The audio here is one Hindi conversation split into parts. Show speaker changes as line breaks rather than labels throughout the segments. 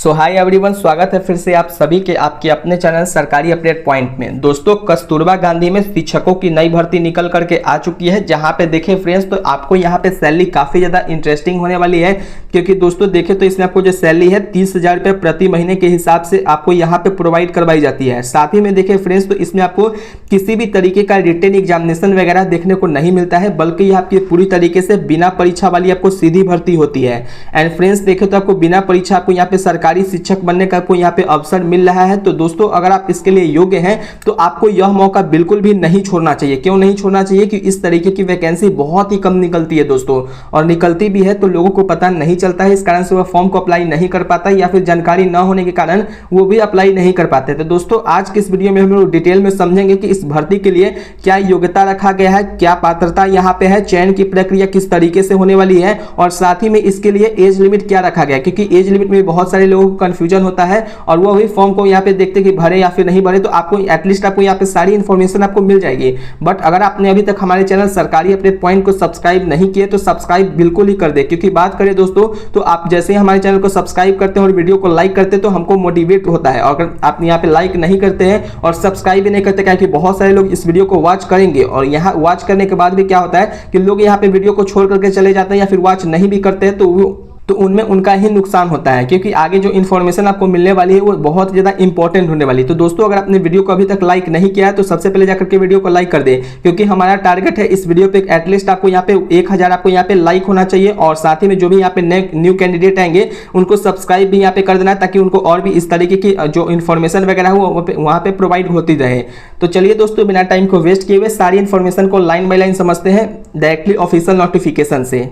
सो हाय एवरीवन, स्वागत है फिर से आप सभी के आपके अपने चैनल सरकारी अपडेट पॉइंट में। दोस्तों, कस्तूरबा गांधी में शिक्षकों की नई भर्ती निकल करके आ चुकी है, जहां पे देखें फ्रेंड्स तो आपको यहां पे सैलरी काफी ज्यादा इंटरेस्टिंग होने वाली है। क्योंकि दोस्तों देखें तो इसमें आपको जो सैलरी है 30,000 रुपये प्रति महीने के हिसाब से आपको यहाँ पे प्रोवाइड करवाई जाती है। साथ ही में देखें फ्रेंड्स तो इसमें आपको किसी भी तरीके का रिटन एग्जामिनेशन वगैरह देखने को नहीं मिलता है, बल्कि यह आपकी पूरी तरीके से बिना परीक्षा वाली आपको सीधी भर्ती होती है। एंड फ्रेंड्स देखें तो आपको बिना परीक्षा आपको यहाँ पे सरकारी शिक्षक बनने का आपको यहाँ पे अवसर मिल रहा है। तो दोस्तों अगर आप इसके लिए योग्य हैं तो आपको यह मौका बिल्कुल भी नहीं छोड़ना चाहिए। क्यों नहीं छोड़ना चाहिए? कि इस तरीके की वैकेंसी बहुत ही कम निकलती है दोस्तों, और निकलती भी है तो लोगों को पता नहीं चलता है। इस कारण से वह फॉर्म को अप्लाई नहीं कर पाता, या फिर जानकारी न होने के कारण वो भी अप्लाई नहीं कर पाते। तो दोस्तों आज के इस वीडियो में हम लोग डिटेल में समझेंगे कि इस भर्ती के लिए क्या योग्यता रखा गया है, क्या पात्रता यहाँ पे है, चयन की प्रक्रिया किस तरीके से होने वाली है, और साथ ही में इसके लिए एज लिमिट क्या रखा गया है। क्योंकि एज लिमिट में बहुत सारे लोगों को कंफ्यूजन होता है और वो भी फॉर्म को यहाँ पे देखते कि भरे या फिर नहीं भरे। तो आपको एटलीस्ट आपको यहाँ पे सारी इंफॉर्मेशन आपको मिल जाएगी। बट अगर आपने अभी तक हमारे चैनल सरकारी अपडेट पॉइंट को सब्सक्राइब नहीं किए तो सब्सक्राइब बिल्कुल ही कर दे। क्योंकि बात करें दोस्तों तो आप जैसे ही हमारे चैनल को सब्सक्राइब करते हैं और वीडियो को लाइक करते हैं तो हमको मोटिवेट होता है। और अगर आप यहाँ पे लाइक नहीं करते हैं और सब्सक्राइब भी नहीं करते, क्या कि बहुत सारे लोग इस वीडियो को वॉच करेंगे और यहाँ वॉच करने के बाद भी क्या होता है कि लोग यहाँ पे वीडियो को छोड़ करके चले जाते हैं या फिर वॉच नहीं भी करते हैं, तो उनमें उनका ही नुकसान होता है। क्योंकि आगे जो इन्फॉर्मेशन आपको मिलने वाली है वो बहुत ज़्यादा इंपॉर्टेंट होने वाली है। तो दोस्तों अगर आपने वीडियो को अभी तक लाइक नहीं किया है तो सबसे पहले जाकर के वीडियो को लाइक कर दे। क्योंकि हमारा टारगेट है इस वीडियो पे एटलीस्ट आपको यहाँ पे 1000 आपको यहाँ पे लाइक होना चाहिए। और साथ ही में जो भी यहाँ पे न्यू कैंडिडेट आएंगे उनको सब्सक्राइब भी यहाँ पे कर देना है, ताकि उनको और भी इस तरीके की जो इन्फॉर्मेशन वगैरह है वो वहाँ पे प्रोवाइड होती रहे। तो चलिए दोस्तों बिना टाइम को वेस्ट किए हुए सारी इन्फॉर्मेशन को लाइन बाई लाइन समझते हैं डायरेक्टली ऑफिशियल नोटिफिकेशन से।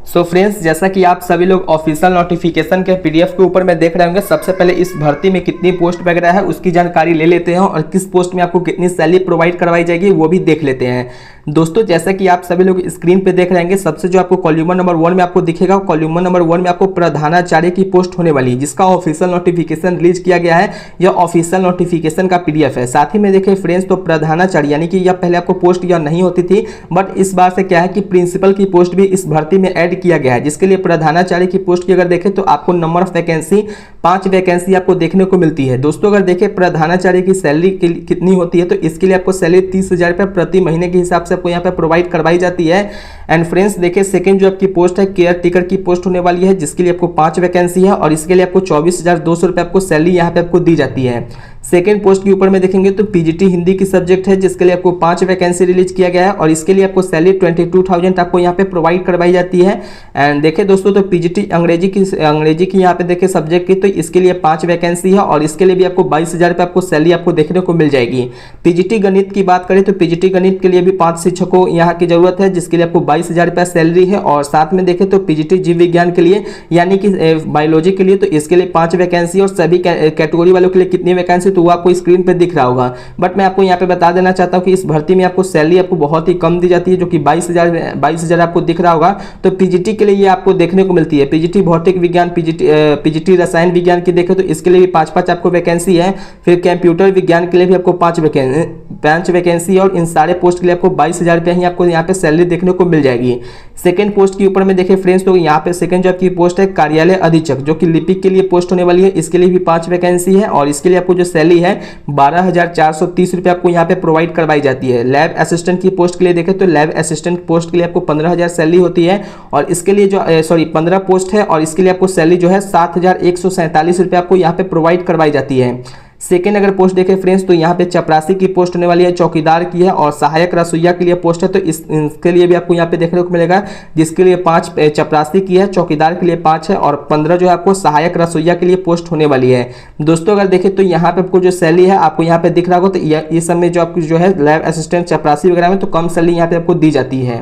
सो फ्रेंड्स, जैसा कि आप सभी लोग ऑफिशियल नोटिफिकेशन के पीडीएफ के ऊपर में देख रहे होंगे, सबसे पहले इस भर्ती में कितनी पोस्ट वगैरह है उसकी जानकारी ले लेते हैं और किस पोस्ट में आपको कितनी सैलरी प्रोवाइड करवाई जाएगी वो भी देख लेते हैं। दोस्तों जैसा कि आप सभी लोग स्क्रीन पे देख रहे होंगे, सबसे जो आपको कॉलम नंबर 1 में आपको दिखेगा, कॉलम नंबर 1 में आपको प्रधानाचार्य की पोस्ट होने वाली है, जिसका ऑफिशियल नोटिफिकेशन रिलीज किया गया है। यह ऑफिशियल नोटिफिकेशन का पीडीएफ है। साथ ही में देखिए फ्रेंड्स तो प्रधानाचार्य यानी कि यह पहले आपको पोस्ट यह नहीं होती थी, बट इस बार से क्या है कि प्रिंसिपल की पोस्ट भी इस भर्ती में ऐड किया गया है। जिसके लिए प्रधानाचार्य की पोस्ट की अगर देखें तो आपको नंबर ऑफ वैकेंसी 5 वैकेंसी आपको देखने को मिलती है। दोस्तों अगर देखें प्रधानाचार्य की सैलरी कितनी होती है तो इसके लिए आपको सैलरी 30,000 रुपये प्रति महीने के हिसाब से आपको यहाँ पे प्रोवाइड करवाई जाती है। एंड फ्रेंड्स देखिए सेकंड जो आपकी पोस्ट है केयर टेकर की पोस्ट होने वाली है, जिसके लिए आपको 5 वैकेंसी है और इसके लिए आपको 24,200 रुपये आपको सैलरी यहाँ पे आपको दी जाती है। सेकेंड पोस्ट के ऊपर में देखेंगे तो पीजीटी हिंदी की सब्जेक्ट है, जिसके लिए आपको 5 वैकेंसी रिलीज किया गया है और इसके लिए आपको सैलरी 22,000 आपको यहाँ पे प्रोवाइड करवाई जाती है। एंड देखिए दोस्तों तो पीजीटी अंग्रेजी की यहाँ पे देखिए सब्जेक्ट की, तो इसके लिए 5 वैकेंसी है और इसके लिए भी आपको 22,000 रुपये आपको सैलरी आपको देखने को मिल जाएगी। पीजीटी गणित की बात करें तो पीजीटी गणित के लिए भी 5 शिक्षकों यहाँ की जरूरत है, जिसके लिए आपको 22,000 रुपये सैलरी है। और साथ में देखें तो पीजीटी जीव विज्ञान के लिए यानी कि बायोलॉजी के लिए, तो इसके लिए 5 वैकेंसी और सभी कैटेगरी वालों के लिए कितनी वैकेंसी तो वो आपको स्क्रीन पे दिख रहा होगा। बट मैं आपको यहाँ पे बता देना चाहता हूँ कि इस भर्ती में आपको सैलरी आपको बहुत ही कम दी जाती है, जो कि 22,000 आपको दिख रहा होगा। तो पीजीटी के लिए ये आपको देखने को मिलती है। पीजीटी भौतिक विज्ञान, पीजीटी रसायन विज्ञान की देखें तो इसके लिए भी 5-5 आपको वैकेंसी है। फिर कंप्यूटर विज्ञान के लिए भी आपको 5 वैकेंसी और इन सारे पोस्ट के लिए आपको 22,000 रुपये ही आपको यहाँ पे सैलरी देखने को मिल जाएगी। सेकंड पोस्ट के ऊपर में देखें फ्रेंड्स तो यहाँ पे सेकंड जो आपकी पोस्ट है कार्यालय अधीक्षक, जो कि लिपिक के लिए पोस्ट होने वाली है, इसके लिए भी 5 वैकेंसी है और इसके लिए आपको जो सैलरी है 12,430 रुपये आपको यहाँ पे प्रोवाइड करवाई जाती है। लैब असिस्टेंट की पोस्ट के लिए देखें तो लैब असिस्टेंट पोस्ट के लिए आपको 15,000 सैलरी होती है और इसके लिए जो 15 पोस्ट है और इसके लिए आपको सैलरी जो है 7,147 रुपये आपको यहाँ पे प्रोवाइड करवाई जाती है। सेकेंड अगर पोस्ट देखें फ्रेंड्स तो यहाँ पे चपरासी की पोस्ट होने वाली है, चौकीदार की है और सहायक रसोईया के लिए पोस्ट है, तो इसके लिए भी आपको यहाँ पे देखने को मिलेगा, जिसके लिए 5 चपरासी की है, चौकीदार के लिए 5 है और 15 जो है आपको सहायक रसोईया के लिए पोस्ट होने वाली है। दोस्तों अगर देखें तो यहाँ पे आपको जो सैलरी है आपको यहाँ पे दिख रहा होगा, तो ये सब में जो आपकी जो है लैब असिस्टेंट चपरासी वगैरह में तो कम सैलरी यहाँ पे आपको दी जाती है।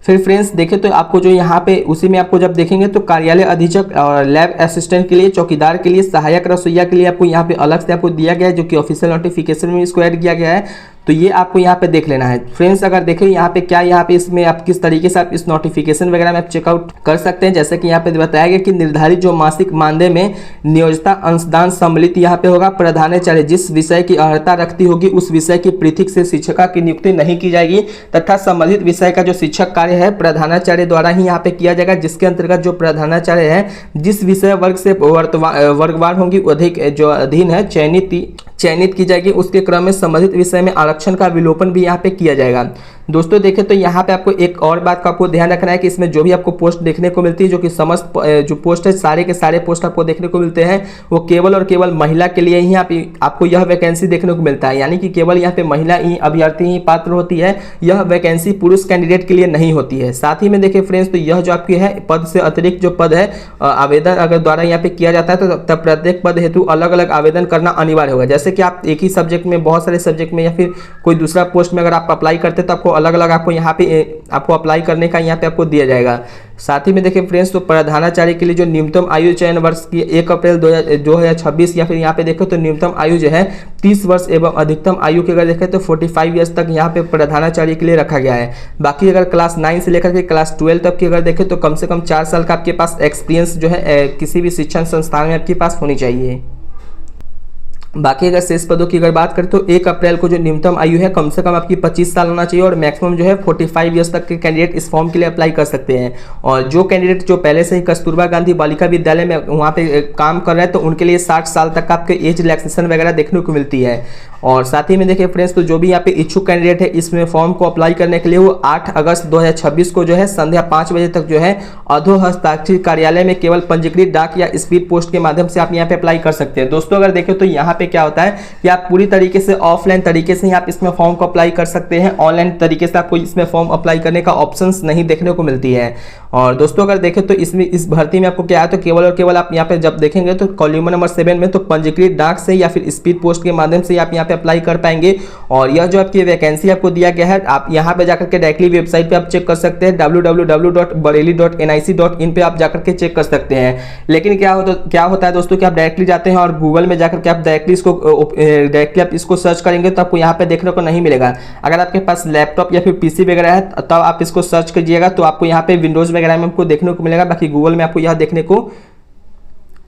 फिर फ्रेंड्स देखें तो आपको जो यहाँ पे उसी में आपको जब देखेंगे तो कार्यालय अधीक्षक और लैब असिस्टेंट के लिए, चौकीदार के लिए, सहायक रसोईया के लिए आपको यहाँ पे अलग से आपको दिया गया है, जो कि ऑफिशियल नोटिफिकेशन में इसको ऐड किया गया है। तो ये आपको यहाँ पे देख लेना है फ्रेंड्स। अगर देखें यहाँ पे क्या, यहाँ पे इसमें आप किस तरीके से आप इस नोटिफिकेशन वगैरह में आप चेकआउट कर सकते हैं। जैसे कि यहाँ पे बताया गया कि निर्धारित जो मासिक मानदेय में नियोजता अंशदान सम्मिलित यहाँ पे होगा। प्रधानाचार्य जिस विषय की अर्हता रखती होगी उस विषय की पृथक से शिक्षिका की नियुक्ति नहीं की जाएगी तथा संबंधित विषय का जो शिक्षक कार्य है प्रधानाचार्य द्वारा ही यहाँ पे किया जाएगा, जिसके अंतर्गत जो प्रधानाचार्य है जिस विषय वर्ग से वर्गवार होंगी अधिक जो अधीन है चयनित की जाएगी, उसके क्रम में संबंधित विषय में आरक्षण का विलोपन भी यहाँ पे किया जाएगा। दोस्तों देखें तो यहाँ पे आपको एक और बात का आपको ध्यान रखना है कि इसमें जो भी आपको पोस्ट देखने को मिलती है, जो कि समस्त जो पोस्ट है सारे के सारे पोस्ट आपको देखने को मिलते हैं, वो केवल और केवल महिला के लिए ही आपको यह वैकेंसी देखने को मिलता है। यानी कि केवल यहाँ पे महिला ही अभ्यर्थी ही पात्र होती है, यह वैकेंसी पुरुष कैंडिडेट के लिए नहीं होती है। साथ ही में देखिए फ्रेंड्स, तो यह जो आपकी है पद से अतिरिक्त जो पद है आवेदन अगर द्वारा यहाँ पे किया जाता है तो तब प्रत्येक पद हेतु अलग अलग आवेदन करना अनिवार्य होगा। जैसे कि आप एक ही सब्जेक्ट में बहुत सारे सब्जेक्ट में या फिर कोई दूसरा पोस्ट में अगर आप अप्लाई करते हैं तो आपको अलग अलग आपको यहाँ पे आपको अप्लाई करने का यहाँ पे आपको दिया जाएगा। साथ ही में देखिए फ्रेंड्स, तो प्रधानाचार्य के लिए जो न्यूनतम आयु चयन वर्ष की 1 अप्रैल 2026 या फिर यहाँ पे देखो तो न्यूनतम आयु जो है 30 वर्ष एवं अधिकतम आयु की अगर देखें तो 45 ईयर्स तक यहाँ पे प्रधानाचार्य के लिए रखा गया है। बाकी अगर क्लास 9 से लेकर के क्लास 12 तक की अगर देखें तो कम से कम 4 साल का आपके पास एक्सपीरियंस जो है किसी भी शिक्षण संस्थान में आपके पास होनी चाहिए। बाकी अगर शेष पदों की अगर बात करें तो 1 अप्रैल को जो न्यूनतम आयु है कम से कम आपकी 25 साल होना चाहिए और मैक्सिमम जो है 45 ईयर्स तक के कैंडिडेट इस फॉर्म के लिए अप्लाई कर सकते हैं। और जो कैंडिडेट जो पहले से ही कस्तूरबा गांधी बालिका विद्यालय में वहाँ पे काम कर रहे हैं तो उनके लिए 60 साल तक आपके एज रिलैक्सेशन वगैरह देखने को मिलती है। और साथ ही में देखिए फ्रेंड्स, तो जो भी यहाँ पे इच्छुक कैंडिडेट है इसमें फॉर्म को अप्लाई करने के लिए वो 8 अगस्त 2026 को जो है संध्या 5 बजे तक जो है अधो हस्ताक्षरित कार्यालय में केवल पंजीकृत डाक या स्पीड पोस्ट के माध्यम से आप यहाँ पे अप्लाई कर सकते हैं। दोस्तों अगर देखें तो यहाँ पे क्या होता है कि आप पूरी तरीके से ऑफलाइन तरीके से ही आप इसमें फॉर्म को अप्लाई कर सकते हैं, ऑनलाइन तरीके से आपको इसमें फॉर्म अप्लाई करने का ऑप्शंस नहीं देखने को मिलती है। और दोस्तों अगर देखें तो इसमें इस भर्ती में आपको क्या है तो केवल और केवल आप यहाँ पे जब देखेंगे तो कॉलम नंबर 7 में तो पंजीकृत डाक से या फिर स्पीड पोस्ट के माध्यम से आप यहाँ पे अप्लाई कर पाएंगे। और यह जो आपकी वैकेंसी आपको दिया गया है आप यहाँ पे जाकर के डायरेक्टली वेबसाइट पे आप चेक कर सकते हैं www.bareilly.nic.in पे आप जाकर के चेक कर सकते हैं। लेकिन क्या होता है दोस्तों कि आप डायरेक्टली जाते हैं और गूगल में जाकर के आप डायरेक्टली आप इसको सर्च करेंगे तो आपको यहाँ पे देखने को नहीं मिलेगा। अगर आपके पास लैपटॉप या फिर पीसी वगैरह है तब आप इसको सर्च कीजिएगा तो आपको यहाँ पे विंडोज वगैरह में आपको देखने को मिलेगा, बाकी गूगल में आपको यह देखने को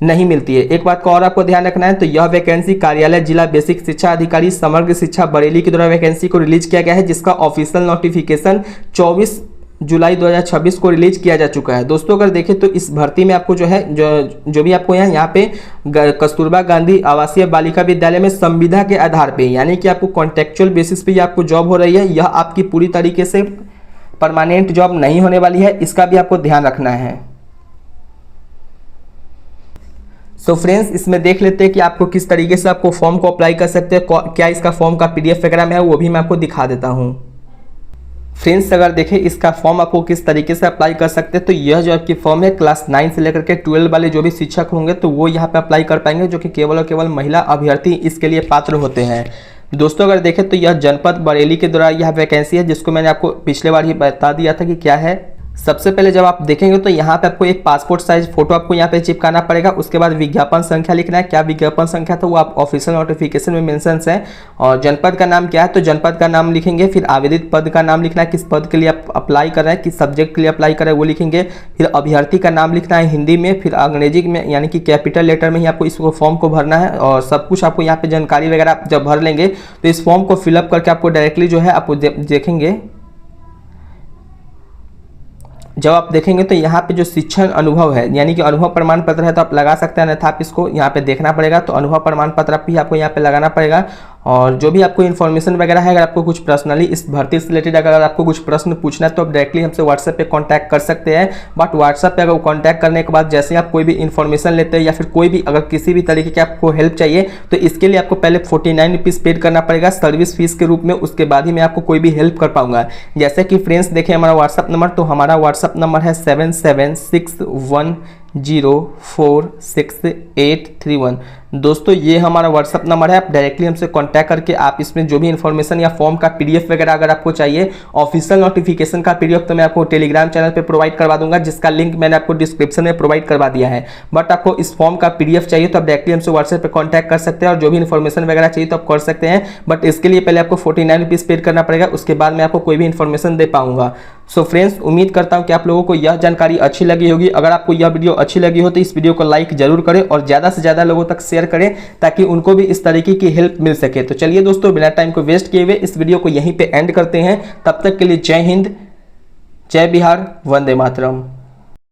नहीं मिलती है। एक बात का और आपको ध्यान रखना है तो यह वैकेंसी कार्यालय जिला बेसिक शिक्षा अधिकारी समग्र शिक्षा बरेली के द्वारा वैकेंसी को रिलीज किया गया है, जिसका ऑफिशियल नोटिफिकेशन 24 जुलाई 2026 को रिलीज किया जा चुका है। दोस्तों अगर देखें तो इस भर्ती में आपको जो है जो भी आपको यहाँ पे कस्तूरबा गांधी आवासीय बालिका विद्यालय में संविदा के आधार पे यानी कि आपको कॉन्ट्रेक्चुअल बेसिस पे आपको जॉब हो रही है, यह आपकी पूरी तरीके से परमानेंट जॉब नहीं होने वाली है, इसका भी आपको ध्यान रखना है। सो फ्रेंड्स, इसमें देख लेते हैं कि आपको किस तरीके से आपको फॉर्म को अप्लाई कर सकते हैं, क्या इसका फॉर्म का PDF वगैरह में है वो भी मैं आपको दिखा देता हूँ। फ्रेंड्स अगर देखें इसका फॉर्म आपको किस तरीके से अप्लाई कर सकते हैं तो यह जो आपकी फॉर्म है क्लास 9 से लेकर के 12 वाले जो भी शिक्षक होंगे तो वो यहाँ पे अप्लाई कर पाएंगे, जो कि केवल और केवल महिला अभ्यर्थी इसके लिए पात्र होते हैं। दोस्तों अगर देखें तो यह जनपद बरेली के द्वारा यह वैकेंसी है, जिसको मैंने आपको पिछले बार ही बता दिया था कि क्या है। सबसे पहले जब आप देखेंगे तो यहाँ पे आपको एक पासपोर्ट साइज फोटो आपको यहाँ पे चिपकाना पड़ेगा। उसके बाद विज्ञापन संख्या लिखना है, क्या विज्ञापन संख्या तो वो आप ऑफिशियल नोटिफिकेशन में मेंशन है। और जनपद का नाम क्या है तो जनपद का नाम लिखेंगे, फिर आवेदित पद का नाम लिखना है, किस पद के लिए आप अप्लाई कर रहे हैं, किस सब्जेक्ट के लिए अप्लाई कर रहे हैं वो लिखेंगे। फिर अभ्यर्थी का नाम लिखना है हिंदी में, फिर अंग्रेजी में यानी कि कैपिटल लेटर में ही आपको इस फॉर्म को भरना है। और सब कुछ आपको यहाँ पे जानकारी वगैरह आप जब भर लेंगे तो इस फॉर्म को फिलअप करके आपको डायरेक्टली जो है आप देखेंगे, जब आप देखेंगे तो यहाँ पे जो शिक्षण अनुभव है यानी कि अनुभव प्रमाण पत्र है तो आप लगा सकते हैं, अन्यथा आप इसको यहाँ पे देखना पड़ेगा। तो अनुभव प्रमाण पत्र भी आपको यहाँ पे लगाना पड़ेगा। और जो भी आपको इन्फॉर्मेशन वगैरह है, अगर आपको कुछ पर्सनली इस भर्ती से रिलेटेड अगर आपको कुछ प्रश्न पूछना है तो आप डायरेक्टली हमसे व्हाट्सएप पे कांटेक्ट कर सकते हैं। बट व्हाट्सएप पे अगर कांटेक्ट करने के बाद जैसे आप कोई भी इन्फॉर्मेशन लेते हैं या फिर कोई भी अगर किसी भी तरीके की आपको हेल्प चाहिए तो इसके लिए आपको पहले 49 रुपीज़ पेड करना पड़ेगा सर्विस फीस के रूप में, उसके बाद ही मैं आपको कोई भी हेल्प कर पाऊंगा। जैसे कि फ्रेंड्स देखिए हमारा व्हाट्सअप नंबर, तो हमारा व्हाट्सअप नंबर है 7761 946831। दोस्तों ये हमारा व्हाट्सअप नंबर है, आप डायरेक्टली हमसे कांटेक्ट करके आप इसमें जो भी इन्फॉर्मेशन या फॉर्म का पीडीएफ वगैरह अगर आपको चाहिए, ऑफिशियल नोटिफिकेशन का पीडीएफ तो मैं आपको टेलीग्राम चैनल पे प्रोवाइड करवा दूंगा, जिसका लिंक मैंने आपको डिस्क्रिप्शन में प्रोवाइड करवा दिया है। बट आपको इस फॉर्म का पीडीएफ चाहिए तो आप डायरेक्टली हमसे व्हाट्सएप पर कॉन्टैक्ट कर सकते हैं, और जो भी इन्फॉर्मेशन वगैरह चाहिए तो आप कर सकते हैं। बट इसके लिए पहले आपको 49 रुपीज़ पेड करना पड़ेगा, उसके बाद मैं आपको कोई भी इन्फॉर्मेशन दे पाऊंगा। सो फ्रेंड्स, उम्मीद करता हूं कि आप लोगों को यह जानकारी अच्छी लगी होगी। अगर आपको यह वीडियो अच्छी लगी हो तो इस वीडियो को लाइक जरूर करें और ज़्यादा से ज़्यादा लोगों तक शेयर करें, ताकि उनको भी इस तरीके की हेल्प मिल सके। तो चलिए दोस्तों, बिना टाइम को वेस्ट किए हुए इस वीडियो को यहीं पे एंड करते हैं। तब तक के लिए जय हिंद, जय बिहार, वंदे मातरम।